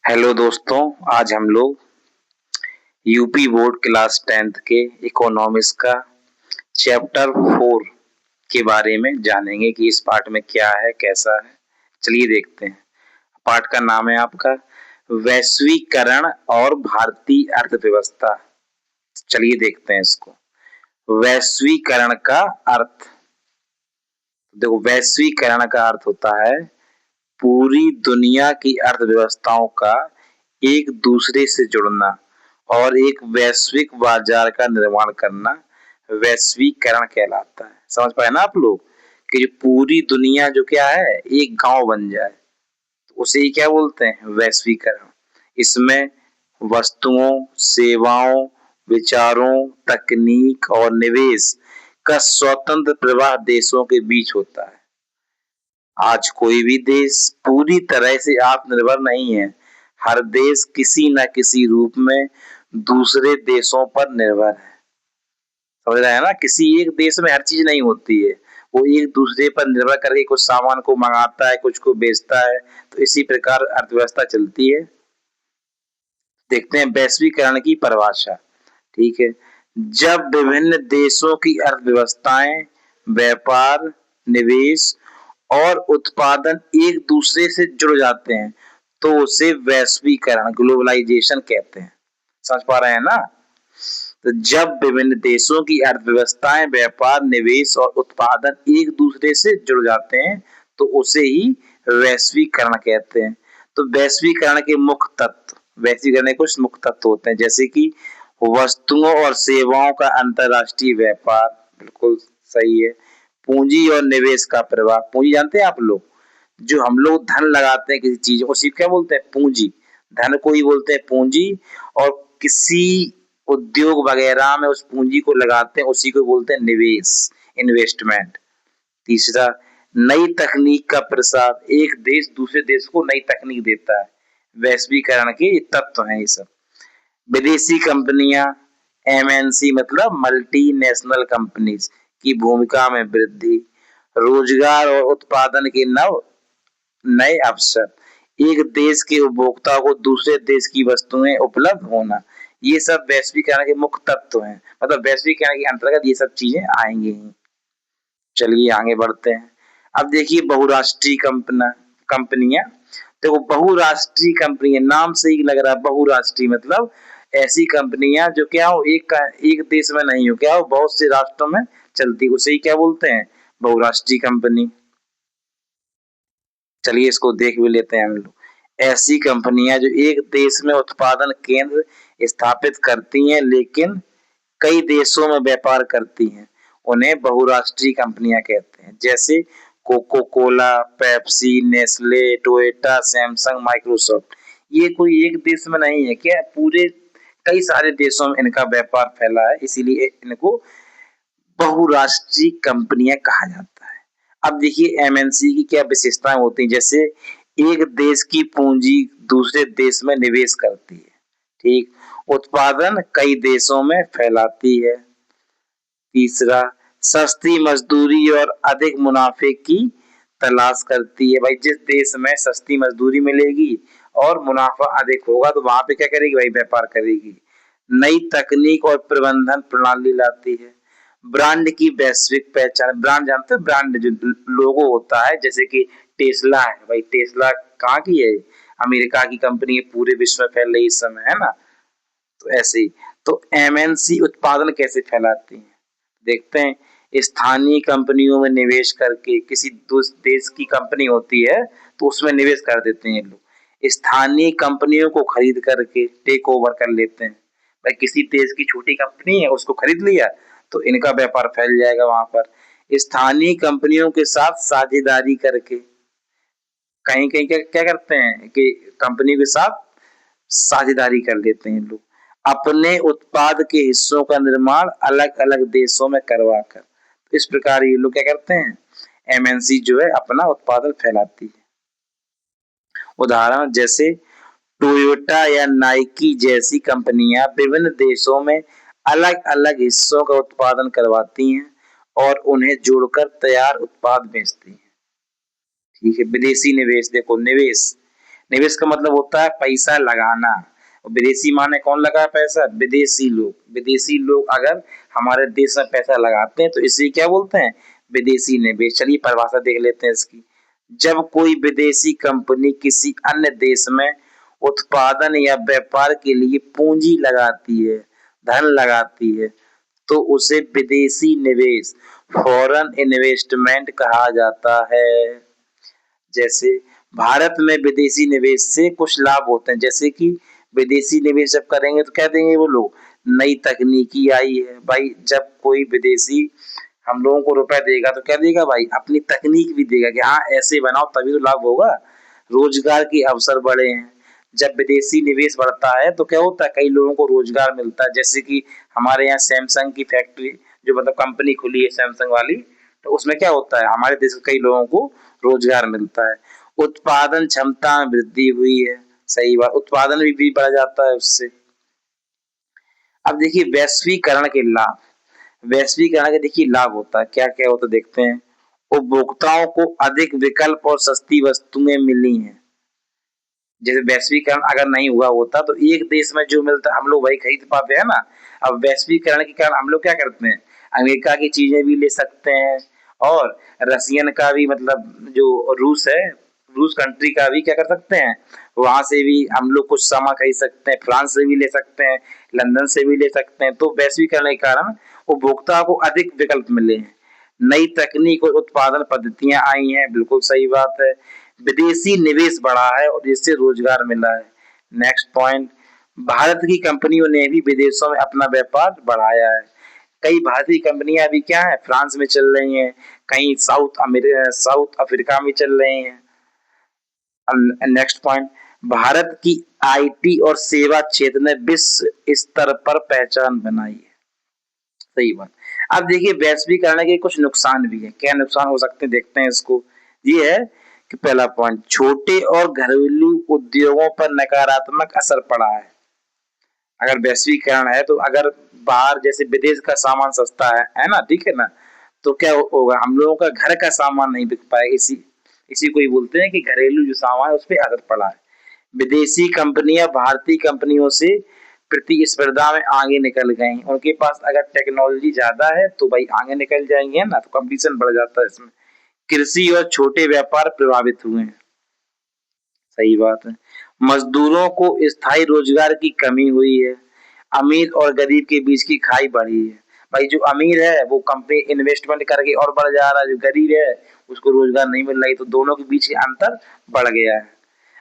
Hello दोस्तों, आज हम लोग यूपी बोर्ड क्लास 10th के इकोनॉमिक्स का चैप्टर 4 के बारे में जानेंगे कि इस पार्ट में क्या है, कैसा है। चलिए देखते हैं। पार्ट का नाम है आपका वैश्वीकरण और भारतीय अर्थव्यवस्था। चलिए देखते हैं इसको। वैश्वीकरण का अर्थ, देखो, वैश्वीकरण का अर्थ होता है पूरी दुनिया की अर्थव्यवस्थाओं का एक दूसरे से जुड़ना और एक वैश्विक बाजार का निर्माण करना वैश्वीकरण कहलाता है। समझ पाए ना आप लोग कि जो पूरी दुनिया जो क्या है एक गांव बन जाए, तो उसे ही क्या बोलते हैं, वैश्वीकरण। इसमें वस्तुओं, सेवाओं, विचारों, तकनीक और निवेश का स्वतंत्र प्रवाह देशों के बीच होता है। आज कोई भी देश पूरी तरह से आत्मनिर्भर नहीं है। हर देश किसी न किसी रूप में दूसरे देशों पर निर्भर है। समझ रहे हैं ना, किसी एक देश में हर चीज नहीं होती है, वो एक दूसरे पर निर्भर करके कुछ सामान को मंगाता है, कुछ को बेचता है। तो इसी प्रकार अर्थव्यवस्था चलती है। देखते हैं वैश्वीकरण की परिभाषा। ठीक है, जब विभिन्न देशों की अर्थव्यवस्थाएं, व्यापार, निवेश और उत्पादन एक दूसरे से जुड़ जाते हैं तो उसे वैश्वीकरण, ग्लोबलाइजेशन कहते हैं। समझ पा रहे हैं ना। तो जब विभिन्न देशों की अर्थव्यवस्थाएं, व्यापार, निवेश और उत्पादन एक दूसरे से जुड़ जाते हैं तो उसे ही वैश्वीकरण कहते हैं। तो वैश्वीकरण के मुख्य तत्व, वैश्वीकरण के कुछ मुख्य तत्व होते हैं, जैसे कि वस्तुओं और सेवाओं का अंतरराष्ट्रीय व्यापार, बिल्कुल सही है। पूंजी और निवेश का प्रवाह, पूंजी जानते हैं आप लोग, जो हम लोग धन लगाते हैं किसी चीज, उसी क्या बोलते हैं, पूंजी। धन को ही बोलते हैं पूंजी, और किसी उद्योग वगैरह में उस पूंजी को लगाते हैं उसी को बोलते हैं निवेश, इन्वेस्टमेंट। तीसरा, नई तकनीक का प्रसार, एक देश दूसरे देश को नई तकनीक देता है। वैश्वीकरण के तत्व हैं ये सब। विदेशी कंपनियां, एमएनसी मतलब मल्टीनेशनल कंपनीज की भूमिका में वृद्धि, रोजगार और उत्पादन के नए अवसर, एक देश के उपभोक्ता को दूसरे देश की वस्तुएं उपलब्ध होना, ये सब वैश्वीकरण के मुख्य तत्व हैं। मतलब वैश्वीकरण के अंतर्गत ये सब चीजें आएंगी ही। चलिए आगे बढ़ते हैं। अब देखिए बहुराष्ट्रीय कंपनियां। देखो, बहुराष्ट्रीय कंपनी, नाम से ही लग रहा है बहुराष्ट्रीय, मतलब ऐसी कंपनियां जो क्या हो एक देश में नहीं हो, क्या हो बहुत से राष्ट्रों में चलती, उसे ही क्या बोलते हैं, बहुराष्ट्रीय कंपनी। चलिए इसको देख भी लेते हैं हम लोग। ऐसी कंपनियां जो एक देश में उत्पादन केंद्र स्थापित करती हैं लेकिन कई देशों में व्यापार करती हैं, उन्हें बहुराष्ट्रीय कंपनियां कहते हैं। जैसे Coca Cola, Pepsi, Nestle, Toyota, Samsung, Microsoft. ये कोई एक देश में नहीं है, क्या पूरे कई सारे देशों में इनका व्यापार फैला है, इसीलिए इनको बहुराष्ट्रीय कंपनियां कहा जाता है। अब देखिए एमएनसी की क्या विशेषताएं होती हैं। जैसे एक देश की पूंजी दूसरे देश में निवेश करती है, ठीक, उत्पादन कई देशों में फैलाती है। तीसरा, सस्ती मजदूरी और अधिक मुनाफे की तलाश करती है। भाई जिस देश में सस्ती मजदूरी मिलेगी और मुनाफा अधिक होगा तो वहां पे क्या करेगी, भाई व्यापार करेगी। नई तकनीक और प्रबंधन प्रणाली लाती है। ब्रांड की वैश्विक पहचान, ब्रांड जानते हो, ब्रांड जो लोगो होता है, जैसे कि टेस्ला है, भाई टेस्ला कहाँ की है, अमेरिका की कंपनी है, पूरे विश्व में फैल रही इस समय, है ना। तो ऐसे ही, तो एमएनसी उत्पादन कैसे फैलाती है, देखते हैं। स्थानीय कंपनियों में निवेश करके, किसी देश की कंपनी होती है तो उसमें निवेश कर देते हैं लोग, स्थानीय कंपनियों को खरीद करके टेक ओवर कर लेते हैं। भाई किसी देश की छोटी कंपनी है, उसको खरीद लिया तो इनका व्यापार फैल जाएगा वहां पर। स्थानीय कंपनियों के साथ साझेदारी करके, कहीं कहीं क्या क्या करते हैं कि कंपनी के साथ साझेदारी कर लेते हैं लोग, अपने उत्पाद के हिस्सों का निर्माण अलग अलग देशों में करवा कर। इस प्रकार ये लोग क्या करते हैं, एमएनसी जो है अपना उत्पादन फैलाती है। उदाहरण जैसे टोयोटा या नाइकी जैसी कंपनियां विभिन्न देशों में अलग अलग हिस्सों का उत्पादन करवाती हैं और उन्हें जोड़कर तैयार उत्पाद बेचती हैं। ठीक है, विदेशी निवेश, देखो निवेश, निवेश का मतलब होता है पैसा लगाना। और विदेशी माने कौन लगाए पैसा? विदेशी लोग। विदेशी लोग अगर हमारे देश में पैसा लगाते हैं तो इसे क्या बोलते हैं? विदेशी निवेश। चलिए परिभाषा देख लेते हैं इसकी। जब कोई विदेशी कंपनी किसी अन्य देश में उत्पादन या व्यापार के लिए पूंजी लगाती है, धन लगाती है, तो उसे विदेशी निवेश, फॉरेन इन्वेस्टमेंट कहा जाता है। जैसे भारत में विदेशी निवेश से कुछ लाभ होते हैं, जैसे कि विदेशी निवेश जब करेंगे तो क्या देंगे वो लोग? नई तकनीकी आई है भाई। जब कोई विदेशी हम लोगों को रुपए देगा तो क्या देगा भाई? अपनी तकनीक भी देगा कि हाँ ऐसे बनाओ तभी तो लाभ होगा। रोजगार के अवसर बढ़े हैं। जब विदेशी निवेश बढ़ता है तो क्या होता है? कई लोगों को रोजगार मिलता है। जैसे कि हमारे यहाँ सैमसंग की फैक्ट्री जो मतलब कंपनी खुली है सैमसंग वाली, तो उसमें क्या होता है? हमारे देश के कई लोगों को रोजगार मिलता है। उत्पादन क्षमता में वृद्धि हुई है। सही बात, उत्पादन भी बढ़ जाता है उससे। अब देखिए वैश्वीकरण के लाभ। वैश्वीकरण के देखिए लाभ होता है, क्या क्या होता है देखते हैं। उपभोक्ताओं को अधिक विकल्प और सस्ती वस्तुएं मिली हैं। जैसे वैश्वीकरण अगर नहीं हुआ होता तो एक देश में जो मिलता है हम लोग वही खरीद पाते हैं ना। अब वैश्वीकरण के कारण हम लोग क्या करते हैं? अमेरिका की चीजें भी ले सकते हैं, और रसियन का भी मतलब जो रूस है, रूस कंट्री का भी क्या कर सकते हैं? वहां से भी हम लोग कुछ सामान खरीद सकते हैं, फ्रांस से भी ले सकते हैं, लंदन से भी ले सकते हैं। तो वैश्वीकरण के कारण उपभोक्ता को अधिक विकल्प मिले हैं। नई तकनीक और उत्पादन पद्धतियां आई हैं, बिल्कुल सही बात है। विदेशी निवेश बढ़ा है और इससे रोजगार मिला है। नेक्स्ट पॉइंट, भारत की कंपनियों ने भी विदेशों में अपना व्यापार बढ़ाया है। कई भारतीय कंपनियां अभी क्या है? फ्रांस में चल रही हैं, कहीं साउथ अफ्रीका में चल रही हैं। नेक्स्ट पॉइंट, भारत की आईटी और सेवा क्षेत्र ने विश्व स्तर पर पहचान बनाई है। सही बात। अब देखिए वैश्वीकरण के कुछ नुकसान भी है। क्या नुकसान हो सकते हैं देखते हैं इसको। ये है कि पहला पॉइंट, छोटे और घरेलू उद्योगों पर नकारात्मक असर पड़ा है। अगर वैश्वीकरण है तो अगर बाहर जैसे विदेश का सामान सस्ता है ना, ठीक है ना, तो क्या होगा? हम लोगों का घर का सामान नहीं बिक पाएगा। इसी इसी को ही बोलते हैं कि घरेलू जो सामान है उस पर असर पड़ा है। विदेशी कंपनियां भारतीय कंपनियों से प्रतिस्पर्धा में आगे निकल गई। उनके पास अगर टेक्नोलॉजी ज्यादा है तो भाई आगे निकल जाएंगे ना, तो कंपटीशन बढ़ जाता है इसमें। कृषि और छोटे व्यापार प्रभावित हुए हैं। सही बात है। मजदूरों को स्थायी रोजगार की कमी हुई है। अमीर और गरीब के बीच की खाई बढ़ी है। भाई जो अमीर है वो कंपनी इन्वेस्टमेंट करके और बढ़ जा रहा है, जो गरीब है उसको रोजगार नहीं मिल रही, तो दोनों के बीच का अंतर बढ़ गया है।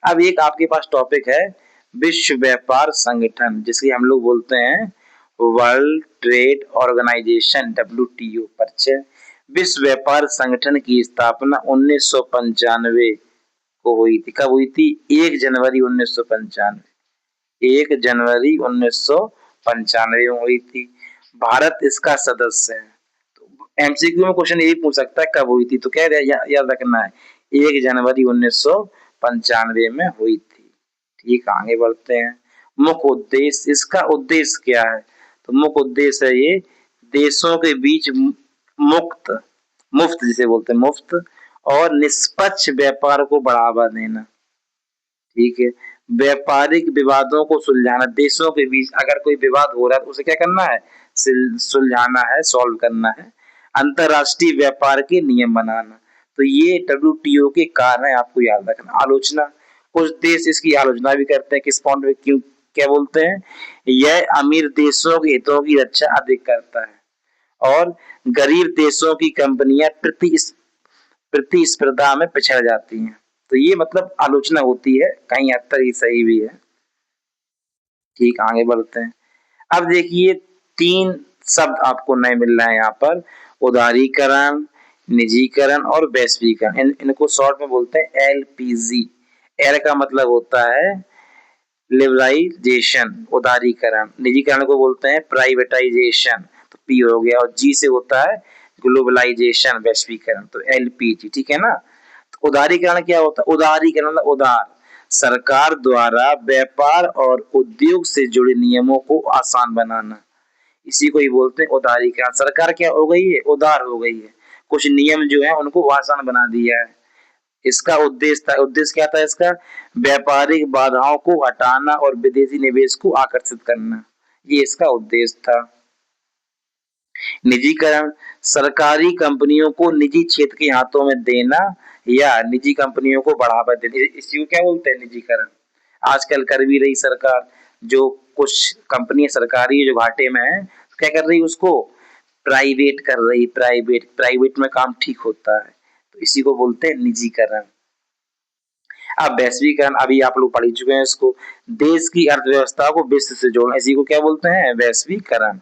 अब एक आपके पास टॉपिक है विश्व व्यापार संगठन, जिसे हम लोग बोलते हैं वर्ल्ड ट्रेड ऑर्गेनाइजेशन, WTO परिचय। विश्व व्यापार संगठन की स्थापना 1995 को हुई थी। कब हुई थी? 1 जनवरी 1995। 1 जनवरी 1995 में हुई थी। भारत इसका सदस्य है। तो MCQ में क्वेश्चन यही पूछ सकता है कब हुई थी, तो क्या याद रखना है? 1 जनवरी 1995 में हुई थी। ठीक, आगे बढ़ते हैं। मुख्य उद्देश्य, इसका उद्देश्य क्या है? तो मुख्य उद्देश्य है ये देशों के बीच मुक्त मुफ्त जिसे बोलते हैं मुफ्त और निष्पक्ष व्यापार को बढ़ावा देना। ठीक है। व्यापारिक विवादों को सुलझाना। देशों के बीच अगर कोई विवाद हो रहा है तो उसे क्या करना है? सुलझाना है, सॉल्व करना है। अंतरराष्ट्रीय व्यापार के नियम बनाना। तो ये WTO के कारण है, आपको याद रखना। आलोचना, कुछ देश इसकी आलोचना भी करते हैं। किस पॉइंट में? क्यों? क्या बोलते हैं? यह अमीर देशों के हितों की रक्षा अधिक करता है और गरीब देशों की कंपनियां प्रतिस्पर्धा में पिछड़ जाती हैं। तो ये मतलब आलोचना होती है, कहीं हद तक ये सही भी है। ठीक, आगे बढ़ते हैं। अब देखिए 3 शब्द आपको नए मिल रहे हैं यहाँ पर, उदारीकरण, निजीकरण और वैश्वीकरण। इनको शॉर्ट में बोलते हैं LPG। एल का मतलब होता है लिबरलाइजेशन, उदारीकरण। निजीकरण को बोलते हैं प्राइवेटाइजेशन, तो P हो गया। और G से होता है ग्लोबलाइजेशन, वैश्वीकरण। तो LPG, ठीक है ना। तो उदारीकरण क्या होता है? उदारीकरण मतलब उदार, सरकार द्वारा व्यापार और उद्योग से जुड़े नियमों को आसान बनाना। इसी को ही बोलते हैं उदारीकरण। सरकार क्या हो गई है? उदार हो गई है। कुछ नियम जो है उनको आसान बना दिया है। इसका उद्देश्य क्या था इसका? व्यापारिक बाधाओं को हटाना और विदेशी निवेश को आकर्षित करना, ये इसका उद्देश्य था। निजीकरण, सरकारी कंपनियों को निजी क्षेत्र के हाथों में देना या निजी कंपनियों को बढ़ावा देना, इसी को क्या बोलते हैं? निजीकरण। आजकल कर भी रही सरकार, जो कुछ कंपनियां सरकारी है जो घाटे में है, तो क्या कर रही है? उसको प्राइवेट कर रही। प्राइवेट में काम ठीक होता है, तो इसी को बोलते हैं निजीकरण। अब वैश्वीकरण, अभी आप लोग पढ़ ही चुके हैं इसको, देश की अर्थव्यवस्था को विश्व से जोड़ना, इसी को क्या बोलते हैं? वैश्वीकरण।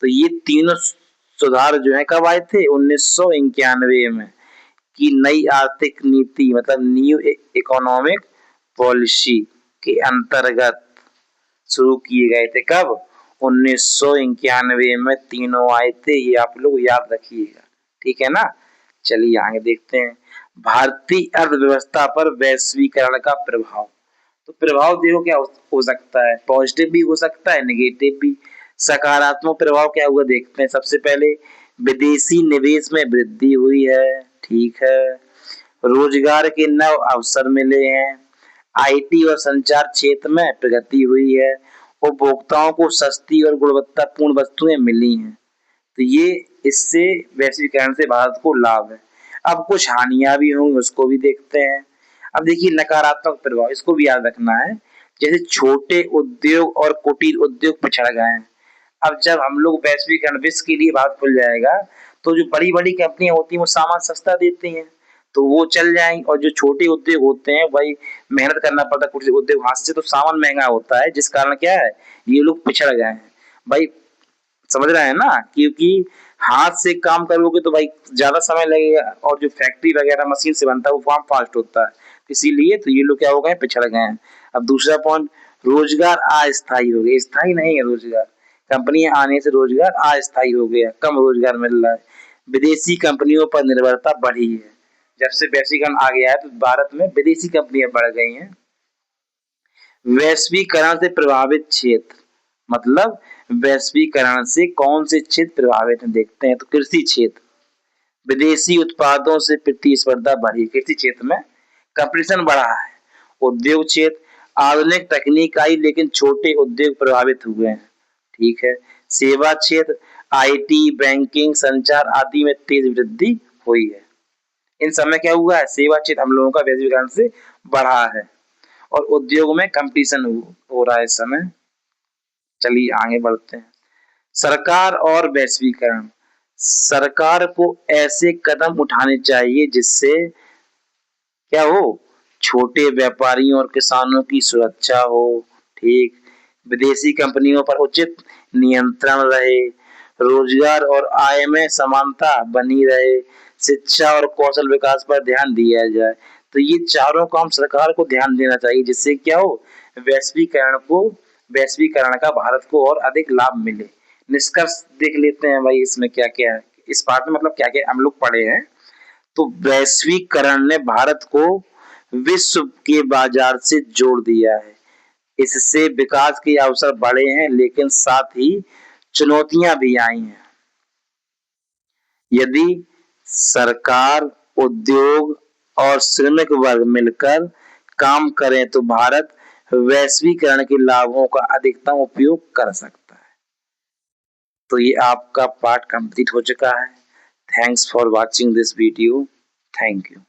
तो ये तीनों सुधार जो है कब आए थे? 1991 में, की नई आर्थिक नीति मतलब न्यू इकोनॉमिक पॉलिसी के अंतर्गत शुरू किए गए थे। कब? 1991 में तीनों आए थे, ये आप लोग याद रखिएगा, ठीक है ना। चलिए आगे देखते हैं, भारतीय अर्थव्यवस्था पर वैश्वीकरण का प्रभाव। तो प्रभाव देखो क्या हो सकता है, पॉजिटिव भी हो सकता है, नेगेटिव भी। सकारात्मक प्रभाव क्या हुआ देखते हैं। सबसे पहले विदेशी निवेश में वृद्धि हुई है, ठीक है। रोजगार के नए अवसर मिले हैं, आईटी और संचार क्षेत्र में प्रगति हुई है, उपभोक्ताओं को सस्ती और गुणवत्तापूर्ण वस्तुएं मिली हैं। तो ये इससे वैश्वीकरण से भारत को लाभ है। अब कुछ हानियां भी होंगी, उसको भी देखते हैं। अब देखिए नकारात्मक प्रभाव, इसको भी याद रखना है। जैसे छोटे उद्योग और कुटीर उद्योग पिछड़ गए हैं। अब जब हम लोग वैश्वीकरण विश्व के लिए भारत खुल जाएगा, तो जो बड़ी बड़ी कंपनियां होती हैं वो सामान सस्ता देती हैं, तो वो चल जाएंगे, और जो छोटे उद्योग होते हैं भाई मेहनत करना पड़ता है, कुछ उद्योग हाथ से, तो सामान महंगा होता है, जिस कारण क्या है, ये लोग पिछड़ गए हैं भाई। समझ रहे हैं ना, क्योंकि हाथ से काम करोगे तो भाई ज्यादा समय लगेगा, और जो फैक्ट्री वगैरह मशीन से बनता है वो काम फास्ट होता है, इसीलिए तो ये लोग क्या हो गए, पिछड़ गए हैं। अब दूसरा पॉइंट, रोजगार अस्थायी हो गए, स्थायी नहीं है रोजगार, कंपनियां आने से रोजगार अस्थायी हो गया, कम रोजगार मिल रहा है। विदेशी कंपनियों पर निर्भरता बढ़ी है, जब से वैश्वीकरण आ गया है तो भारत में विदेशी कंपनियां बढ़ गई हैं। वैश्वीकरण से प्रभावित क्षेत्र, मतलब वैश्वीकरण से कौन से क्षेत्र प्रभावित हैं देखते हैं। तो कृषि क्षेत्र, विदेशी उत्पादों से प्रतिस्पर्धा बढ़ी, कृषि क्षेत्र में कंपटीशन बढ़ा है। उद्योग क्षेत्र, आधुनिक तकनीक आई लेकिन छोटे उद्योग प्रभावित हुए हैं, ठीक है। सेवा क्षेत्र, आईटी, बैंकिंग, संचार आदि में तेज वृद्धि हुई है। इन सब में क्या हुआ है, सेवा क्षेत्र हम लोगों का वैश्वीकरण से बढ़ा है, और उद्योग में कंपटीशन हो रहा है इस समय। चलिए आगे बढ़ते हैं, सरकार और वैश्वीकरण। सरकार को ऐसे कदम उठाने चाहिए जिससे क्या हो, छोटे व्यापारियों और किसानों की सुरक्षा हो, ठीक। विदेशी कंपनियों पर उचित नियंत्रण रहे, रोजगार और आय में समानता बनी रहे, शिक्षा और कौशल विकास पर ध्यान दिया जाए। तो ये चारों काम सरकार को ध्यान देना चाहिए, जिससे क्या हो, वैश्वीकरण को वैश्वीकरण का भारत को और अधिक लाभ मिले। निष्कर्ष देख लेते हैं भाई, इसमें क्या क्या है इस पार्ट में, मतलब क्या क्या हम लोग पढ़े हैं। तो वैश्वीकरण ने भारत को विश्व के बाजार से जोड़ दिया है, इससे विकास के अवसर बढ़े हैं, लेकिन साथ ही चुनौतियां भी आई हैं। यदि सरकार, उद्योग और श्रमिक वर्ग मिलकर काम करें तो भारत वैश्वीकरण के लाभों का अधिकतम उपयोग कर सकता है। तो ये आपका पार्ट कंप्लीट हो चुका है। Thanks for watching this video. Thank you.